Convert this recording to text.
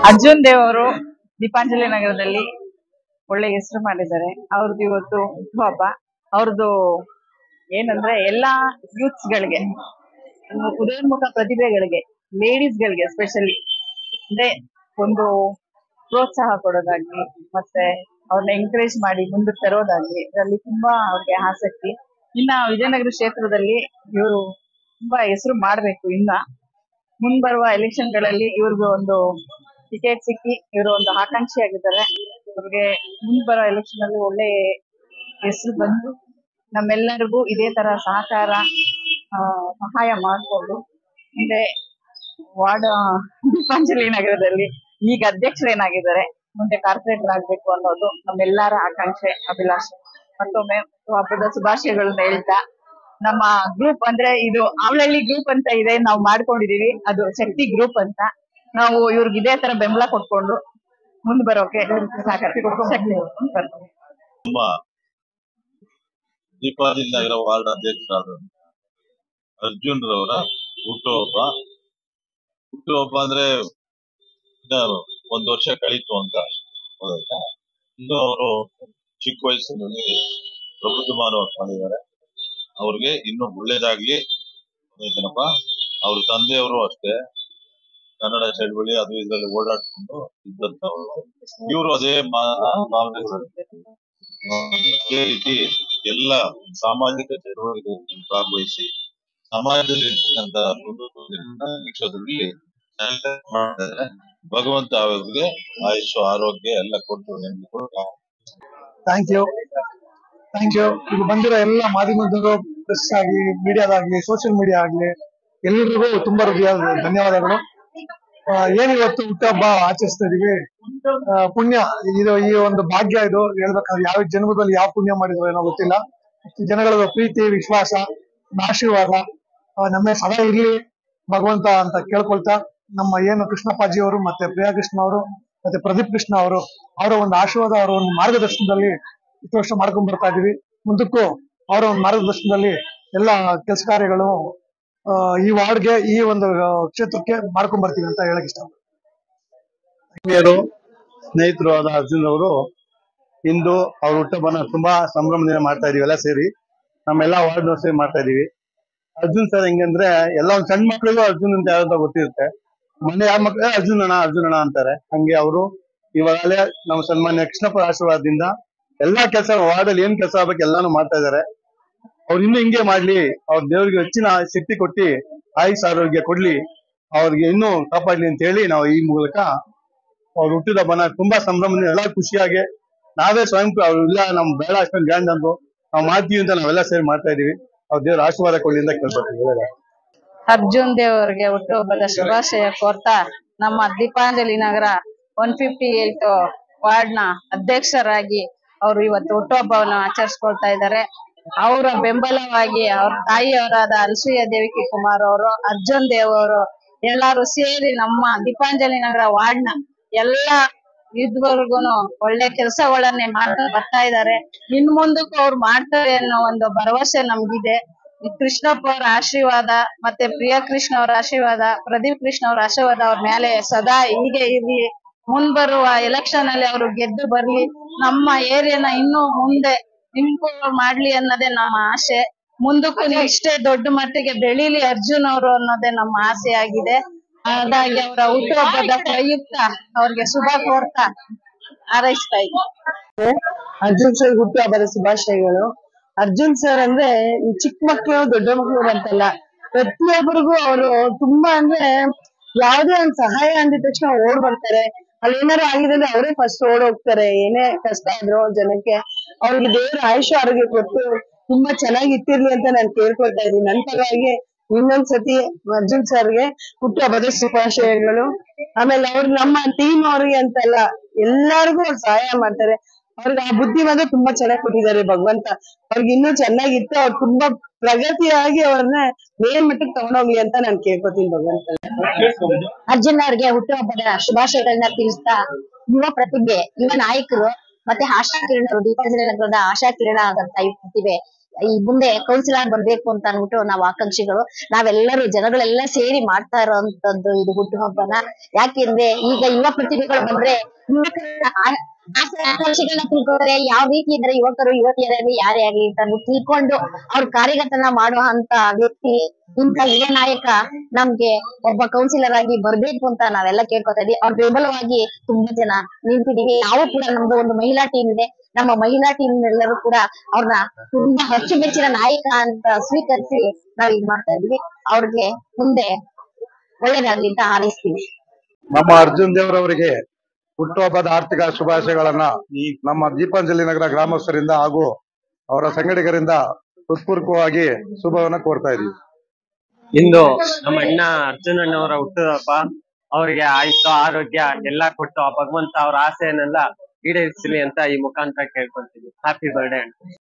ಅರ್ಜುನ್ ದೇವ್ ಅವರು ದೀಪಾಂಜಲಿ ನಗರದಲ್ಲಿ ಒಳ್ಳೆ ಹೆಸರು ಮಾಡಿದ್ದಾರೆ. ಅವ್ರದ್ದು ಇವತ್ತು ಹುಟ್ಟುಹಬ್ಬ. ಅವ್ರದ್ದು ಏನಂದ್ರೆ ಎಲ್ಲಾ ಯೂತ್ಸ್ ಗಳಿಗೆ, ಉದಯೋನ್ಮುಖ ಪ್ರತಿಭೆಗಳಿಗೆ, ಲೇಡೀಸ್ ಗಳಿಗೆ ಸ್ಪೆಷಲಿ ಅಂದ್ರೆ ಒಂದು ಪ್ರೋತ್ಸಾಹ ಕೊಡೋದಾಗ್ಲಿ, ಮತ್ತೆ ಅವ್ರನ್ನ ಎಂಕರೇಜ್ ಮಾಡಿ ಮುಂದಕ್ಕೆ ತರೋದಾಗ್ಲಿ, ಇದರಲ್ಲಿ ತುಂಬಾ ಅವ್ರಿಗೆ ಆಸಕ್ತಿ. ಇನ್ನ ವಿಜಯನಗರ ಕ್ಷೇತ್ರದಲ್ಲಿ ಇವರು ತುಂಬಾ ಹೆಸರು ಮಾಡ್ಬೇಕು. ಇನ್ನ ಮುಂಬರುವ ಎಲೆಕ್ಷನ್ ಗಳಲ್ಲಿ ಇವ್ರಿಗೆ ಒಂದು ಟಿಕೆಟ್ ಸಿಕ್ಕಿ ಇವರು ಒಂದು ಆಕಾಂಕ್ಷಿ ಆಗಿದ್ದಾರೆ. ಅವ್ರಿಗೆ ಮುಂಬರೋ ಎಲೆಕ್ಷನ್ ಅಲ್ಲಿ ಒಳ್ಳೆ ಹೆಸರು ಬಂದು ನಮ್ಮೆಲ್ಲರಿಗೂ ಇದೇ ತರ ಸಹಕಾರ ಸಹಾಯ ಮಾಡಿಕೊಂಡು ಮುಂದೆ ವಾರ್ಡ್ ದೀಪಾಂಜಲಿ ನಗರದಲ್ಲಿ ಈಗ ಅಧ್ಯಕ್ಷರೇನಾಗಿದ್ದಾರೆ, ಮುಂದೆ ಕಾರ್ಪೊರೇಟರ್ ಆಗ್ಬೇಕು ಅನ್ನೋದು ನಮ್ಮೆಲ್ಲರ ಆಕಾಂಕ್ಷೆ, ಅಭಿಲಾಷೆ. ಮತ್ತೊಮ್ಮೆ ಹಬ್ಬದ ಶುಭಾಶಯಗಳನ್ನ ಹೇಳ್ತಾ, ನಮ್ಮ ಗ್ರೂಪ್ ಅಂದ್ರೆ ಇದು ಆವಳಹಳ್ಳಿ ಗ್ರೂಪ್ ಅಂತ ಇದೆ, ನಾವು ಮಾಡ್ಕೊಂಡಿದೀವಿ. ಅದು ಶಕ್ತಿ ಗ್ರೂಪ್ ಅಂತ. ನಾವು ಇವ್ರಿಗೆ ಇದೇ ತರ ಬೆಂಬಲ ಕೊಟ್ಕೊಂಡು ಮುಂದೆ ಬರೋಕೆ ದೀಪಾವಳಿ ನಗರ ವಾರ್ಡ್ ಅಧ್ಯಕ್ಷರಾದ ಅರ್ಜುನ್ ರವರ ಹುಟ್ಟುಹಬ್ಬ ಅಂದ್ರೆ ಒಂದು ವರ್ಷ ಕಳೀತು ಅಂತ ಇನ್ನು ಅವರು ಚಿಕ್ಕ ವಯಸ್ಸಿನಲ್ಲಿ ಪ್ರಬುದ್ಧಮಾನ ಮಾಡಿದ್ದಾರೆ. ಅವ್ರಿಗೆ ಇನ್ನು ಒಳ್ಳೇದಾಗ್ಲಿ. ಅವ್ರ ತಂದೆಯವರು ಅಷ್ಟೇ ಕನ್ನಡ ಚಳವಳಿ ಅದು ಇದರಲ್ಲಿ ಓಡಾಡ್ಕೊಂಡು ಇದ್ದಂತವ್ರು. ಇವರು ಅದೇ ರೀತಿ ಎಲ್ಲ ಸಾಮಾಜಿಕ ಚಟುವಟಿಕೆಗಳಲ್ಲಿ ಭಾಗವಹಿಸಿ ಸಮಾಜದಲ್ಲಿ ಇರ್ತಕ್ಕಂತ ಕ್ಷೇತ್ರದಲ್ಲಿ ಭಗವಂತ ಅವರಿಗೆ ಆಯುಷ್ ಆರೋಗ್ಯ ಎಲ್ಲ ಕೊಟ್ಟು ಥ್ಯಾಂಕ್ ಯು. ಈಗ ಬಂದಿರೋ ಎಲ್ಲ ಮಾಧ್ಯಮದವರು, ಪ್ರೆಸ್ ಆಗ್ಲಿ, ಮೀಡಿಯಾದಾಗ್ಲಿ, ಸೋಷಿಯಲ್ ಮೀಡಿಯಾ ಆಗ್ಲಿ, ಎಲ್ಲರಿಗೂ ತುಂಬಾ ಹೃದಯದ ಧನ್ಯವಾದಗಳು. ಏನಿವತ್ತು ಹುಟ್ಟುಹಬ್ಬ ಆಚರಿಸ್ತಾ ಇದೀವಿ. ಪುಣ್ಯ ಇದು, ಈ ಒಂದು ಭಾಗ್ಯ ಇದು ಹೇಳ್ಬೇಕಾದ್ರೆ ಯಾವ ಜನ್ಮದಲ್ಲಿ ಯಾವ ಪುಣ್ಯ ಮಾಡಿದ್ರು ಏನೋ ಗೊತ್ತಿಲ್ಲ. ಜನಗಳ ಪ್ರೀತಿ, ವಿಶ್ವಾಸ, ಆಶೀರ್ವಾದ ನಮ್ಮ ಸದಾ ಇರ್ಲಿ ಭಗವಂತ ಅಂತ ಕೇಳ್ಕೊಳ್ತಾ, ನಮ್ಮ ಏನು ಕೃಷ್ಣಪ್ಪಾಜಿ ಅವರು ಮತ್ತೆ ಪ್ರಿಯಾ ಕೃಷ್ಣ ಅವರು ಮತ್ತೆ ಪ್ರದೀಪ್ ಕೃಷ್ಣ ಅವರು, ಅವರ ಒಂದು ಆಶೀರ್ವಾದ, ಅವರ ಒಂದು ಮಾರ್ಗದರ್ಶನದಲ್ಲಿ ಇಷ್ಟು ವರ್ಷ ಮಾಡ್ಕೊಂಡ್ ಬರ್ತಾ ಇದೀವಿ. ಮುಂದಕ್ಕೂ ಅವರ ಒಂದು ಮಾರ್ಗದರ್ಶನದಲ್ಲಿ ಎಲ್ಲ ಕೆಲಸ ಕಾರ್ಯಗಳು ಈ ವಾರ್ಡ್ಗೆ, ಈ ಒಂದು ಕ್ಷೇತ್ರಕ್ಕೆ ಮಾಡ್ಕೊಂಡ್ ಬರ್ತೀವಿ ಅಂತ ಹೇಳಕ್ ಇಷ್ಟ. ಸ್ನೇಹಿತರು ಆದ ಅರ್ಜುನ್ ಅವರು ಇಂದು ಅವ್ರ ಹುಟ್ಟುಹಬ್ಬನ ತುಂಬಾ ಸಂಭ್ರಮದಿಂದ ಮಾಡ್ತಾ ಇದೀವಿ. ಎಲ್ಲ ಸೇರಿ ನಮ್ಮೆಲ್ಲಾ ವಾರ್ಡ್ ಸೇರಿ ಮಾಡ್ತಾ ಇದೀವಿ. ಅರ್ಜುನ್ ಸರ್ ಹೆಂಗಂದ್ರೆ ಎಲ್ಲ ಒಂದ್ ಸಣ್ಣ ಮಕ್ಳಿಗೂ ಅರ್ಜುನ್ ಅಂತ ಯಾವ್ದು ಗೊತ್ತಿರುತ್ತೆ. ಮನೆ ಯಾವ ಮಕ್ಳು ಅರ್ಜುನ್ ಅಣ್ಣ ಅಂತಾರೆ. ಹಂಗೆ ಅವರು ಇವಾಗಲೇ ನಮ್ಮ ಸನ್ಮಾನ್ಯ ಕೃಷ್ಣಪ್ಪ ಆಶೀರ್ವಾದದಿಂದ ಎಲ್ಲಾ ಕೆಲಸ ವಾರ್ಡ್ ಅಲ್ಲಿ ಏನ್ ಕೆಲಸ ಆಗ್ಬೇಕು ಎಲ್ಲಾನು ಮಾಡ್ತಾ ಇದಾರೆ. ಅವ್ರು ಇನ್ನೂ ಹಿಂಗೆ ಮಾಡ್ಲಿ, ಅವ್ರ ದೇವ್ರಿಗೆ ಹೆಚ್ಚಿನ ಶಕ್ತಿ ಕೊಟ್ಟಿ ಆಯುಷ್ ಆರೋಗ್ಯ ಕೊಡ್ಲಿ, ಅವ್ರಿಗೆ ಇನ್ನೂ ಕಾಪಾಡ್ಲಿ ಅಂತ ಹೇಳಿ ನಾವು ಈ ಮೂಲಕ ಅವ್ರ ಹುಟ್ಟಿದ ಹಬ್ಬನ ತುಂಬಾ ಸಂಭ್ರಮದಿಂದ ಎಲ್ಲ ಖುಷಿಯಾಗಿ ನಾವೇ ಸ್ವಯಂ ಅವ್ರು ಇಲ್ಲ ನಮ್ ಬೇಡ ಅಷ್ಟೊಂದು ಗ್ರ್ಯಾಂಡ್ ಅಂದ್ರು ನಾವು ಮಾಡ್ತೀವಿ ಅಂತ ನಾವೆಲ್ಲ ಸೇರಿ ಮಾಡ್ತಾ ಇದೀವಿ. ಅವ್ರ ದೇವ್ರ ಆಶೀರ್ವಾದ ಕೊಡ್ಲಿ ಅಂತ ಕೇಳ್ಕೊತೀವಿ. ಅರ್ಜುನ್ ದೇವ್ ಅವರಿಗೆ ಹುಟ್ಟುಹಬ್ಬದ ಶುಭಾಶಯ ಕೋರ್ತಾ, ನಮ್ಮ ದೀಪಾಂಜಲಿ ನಗರ 158 ವಾರ್ಡ್ ನ ಅಧ್ಯಕ್ಷರಾಗಿ ಅವರು ಇವತ್ತು ಹುಟ್ಟುಹಬ್ಬವನ್ನು ಆಚರಿಸ್ಕೊಳ್ತಾ ಇದ್ದಾರೆ. ಅವರ ಬೆಂಬಲವಾಗಿ ಅವ್ರ ತಾಯಿಯವರಾದ ಅನಸೂಯ ದೇವಿಕಿ ಕುಮಾರ್ ಅವರು, ಅರ್ಜುನ್ ದೇವ್ ಅವರು ಎಲ್ಲಾರು ಸೇರಿ ನಮ್ಮ ದೀಪಾಂಜಲಿ ನಗರ ವಾರ್ಡ್ ನ ಎಲ್ಲಾ ಇದುವರೆಗೂನು ಒಳ್ಳೆ ಕೆಲಸಗಳನ್ನೇ ಮಾಡ್ತಾ ಬರ್ತಾ ಇದ್ದಾರೆ. ಇನ್ ಮುಂದಕ್ಕೂ ಅವ್ರು ಮಾಡ್ತಾರೆ ಅನ್ನೋ ಒಂದು ಭರವಸೆ ನಮ್ಗಿದೆ. ಕೃಷ್ಣಪ್ಪ ಅವರ ಆಶೀರ್ವಾದ ಮತ್ತೆ ಪ್ರಿಯಾ ಕೃಷ್ಣ ಅವರ ಆಶೀರ್ವಾದ, ಪ್ರದೀಪ್ ಕೃಷ್ಣ ಅವರ ಆಶೀರ್ವಾದ ಅವ್ರ ಮೇಲೆ ಸದಾ ಹೀಗೆ ಇರ್ಲಿ. ಮುಂಬರುವ ಎಲೆಕ್ಷನ್ ಅಲ್ಲಿ ಅವರು ಗೆದ್ದು ಬರ್ಲಿ, ನಮ್ಮ ಏರಿಯಾನ ಇನ್ನೂ ಮುಂದೆ ಇಂಪ್ರೂವ್ ಮಾಡ್ಲಿ ಅನ್ನೋದೇ ನಮ್ಮ ಆಸೆ. ಮುಂದಕ್ಕೂ ಇಷ್ಟೇ ದೊಡ್ಡ ಮಟ್ಟಿಗೆ ಬೆಳೀಲಿ ಅರ್ಜುನ್ ಅವರು ಅನ್ನೋದೇ ನಮ್ಮ ಆಸೆ ಆಗಿದೆ. ಹಾಗಾಗಿ ಅವರ ಹುಟ್ಟುಹಬ್ಬದ ಪ್ರಯುಕ್ತ ಅವ್ರಿಗೆ ಶುಭ ಕೋರ್ತಾ ಹಾರೈಸ್ತಾ ಇದ್ದೀನಿ. ಅರ್ಜುನ್ ಸರ್ ಹುಟ್ಟುಹಬ್ಬದ ಶುಭಾಶಯಗಳು. ಅರ್ಜುನ್ ಸರ್ ಅಂದ್ರೆ ಈ ಚಿಕ್ಕ ಮಕ್ಳು ದೊಡ್ಡ ಮಕ್ಳು ಅಂತಲ್ಲ, ಪ್ರತಿಯೊಬ್ಬರಿಗೂ ಅವರು ತುಂಬಾ ಅಂದ್ರೆ ಯಾವ್ದೇ ಒಂದ್ ಸಹಾಯ ಅಂದಿದ ತಕ್ಷಣ ಓಡ್ ಬರ್ತಾರೆ. ಅಲ್ಲಿ ಏನಾರು ಆಗಿದೆ ಅಂದ್ರೆ ಅವರೇ ಫಸ್ಟ್ ಓಡ್ ಹೋಗ್ತಾರೆ. ಏನೇ ಕಷ್ಟ ಆದ್ರೂ ಜನಕ್ಕೆ ಅವ್ರಿಗೆ ದೇವ್ರ ಆಯುಷ್ ಆರೋಗ್ಯ ಕೊಟ್ಟು ತುಂಬಾ ಚೆನ್ನಾಗಿ ಇಟ್ಟಿರ್ಲಿ ಅಂತ ನಾನು ಕೇಳ್ಕೊಳ್ತಾ ಇದ್ದೀನಿ. ನನ್ನ ಪರವಾಗಿ ಇನ್ನೊಂದ್ಸತಿ ಅರ್ಜುನ್ ಸರ್ಗೆ ಹುಟ್ಟುಹಬ್ಬದ ಶುಭಾಶಯಗಳು. ಆಮೇಲೆ ಅವ್ರು ನಮ್ಮ ಟೀಮ್ ಅವ್ರಿಗೆ ಅಂತಲ್ಲ ಎಲ್ಲಾರ್ಗು ಸಹಾಯ ಮಾಡ್ತಾರೆ. ಅವ್ರಿಗೆ ಆ ಬುದ್ಧಿ ಮಾತ್ರ ತುಂಬಾ ಚೆನ್ನಾಗಿ ಕೊಟ್ಟಿದ್ದಾರೆ ಭಗವಂತ. ಅವ್ರಿಗೆ ಇನ್ನೂ ಚೆನ್ನಾಗಿತ್ತು, ಅವ್ರು ತುಂಬಾ ಪ್ರಗತಿಯಾಗಿ ಅವ್ರನ್ನ ಮೇಲ್ ಮಟ್ಟಕ್ಕೆ ತಗೊಂಡೋಗ್ಲಿ ಅಂತ ನಾನು ಕೇಳ್ಕೊತೀನಿ ಭಗವಂತ. ಅರ್ಜುನ್ ಅವ್ರಿಗೆ ಹುಟ್ಟುಹಬ್ಬದ ಶುಭಾಶಯಗಳನ್ನ ತಿಳಿಸ್ತಾ, ಯುವ ಪ್ರತಿಭೆ, ಯುವ ನಾಯಕರು ಮತ್ತೆ ಆಶಾ ಕಿರಣರು, ದೀಪಾಂಜಲಿ ನಗರದ ಆಶಾ ಕಿರಣ ಆದಂತ ಪ್ರತಿಭೆ ಈ ಮುಂದೆ ಕೌನ್ಸಿಲರ್ ಬರ್ಬೇಕು ಅಂತ ಅನ್ಬಿಟ್ಟು ನಾವು ಆಕಾಂಕ್ಷಿಗಳು. ನಾವೆಲ್ಲರೂ ಜನಗಳೆಲ್ಲ ಸೇರಿ ಮಾಡ್ತಾ ಇರೋಂತದ್ದು ಇದು ಹುಟ್ಟುಹಬ್ಬನ. ಯಾಕೆಂದ್ರೆ ಈಗ ಯುವ ಪ್ರತಿಭೆಗಳು ಬಂದ್ರೆ ಯುವಕರ ಆಸೆ ಆಕಾಂಕ್ಷೆಗಳನ್ನ ತಿಳ್ಕೊಂಡ್ರೆ ಯಾವ ರೀತಿ ಇದ್ರೆ ಯುವಕರು ಯುವತಿಯರಲ್ಲಿ ಯಾರೇ ಆಗಲಿ ಅಂತ ತಿಳ್ಕೊಂಡು ಅವ್ರ ಕಾರ್ಯಗತನ ಮಾಡುವಂತ ವ್ಯಕ್ತಿ ಇಂಥ ಯುವ ನಾಯಕ ನಮ್ಗೆ ಒಬ್ಬ ಕೌನ್ಸಿಲರ್ ಆಗಿ ಬರ್ಬೇಕು ಅಂತ ನಾವೆಲ್ಲ ಕೇಳ್ಕೊತಾ ಇದೀವಿ. ಅವ್ರ ಬೆಂಬಲವಾಗಿ ತುಂಬಾ ಜನ ನಿಂತಿದೀವಿ. ನಾವು ಕೂಡ ನಮ್ದು ಒಂದು ಮಹಿಳಾ ಟೀಮ್ ಇದೆ. ನಮ್ಮ ಮಹಿಳಾ ಟೀಮ್ ಎಲ್ಲರೂ ಕೂಡ ಅವ್ರನ್ನ ತುಂಬಾ ಅಚ್ಚುಮೆಚ್ಚಿನ ನಾಯಕ ಅಂತ ಸ್ವೀಕರಿಸಿ ನಾವ್ ಇದ್ ಮಾಡ್ತಾ ಇದೀವಿ. ಅವ್ರಿಗೆ ಮುಂದೆ ಒಳ್ಳೇದಾಗ್ಲಿ ಅಂತ ಹಾರೈಸ್ತೀವಿ. ನಮ್ಮ ಅರ್ಜುನ್ ದೇವರವರಿಗೆ ಹುಟ್ಟುಹಬ್ಬದ ಆರ್ಥಿಕ ಶುಭಾಶಯಗಳನ್ನ ನಮ್ಮ ದೀಪಾಂಜಲಿ ನಗರ ಗ್ರಾಮಸ್ಥರಿಂದ ಹಾಗೂ ಅವರ ಸಂಘಟಕರಿಂದ ಹೃತ್ಪೂರ್ವಕವಾಗಿ ಶುಭವನ್ನ ಕೋರ್ತಾ ಇದೀವಿ. ಇಂದು ನಮ್ಮ ಅಣ್ಣ ಅರ್ಜುನ್ ಅಣ್ಣವರ ಹುಟ್ಟುಹಬ್ಬ. ಅವರಿಗೆ ಆಯುಷ್ಯ ಆರೋಗ್ಯ ಎಲ್ಲಾ ಕೊಟ್ಟು ಆ ಭಗವಂತ ಅವ್ರ ಆಸೆಯನ್ನೆಲ್ಲ ಈಡೇರಿಸಲಿ ಅಂತ ಈ ಮುಖಾಂತರ ಕೇಳ್ಕೊಂತೀವಿ. Happy birthday.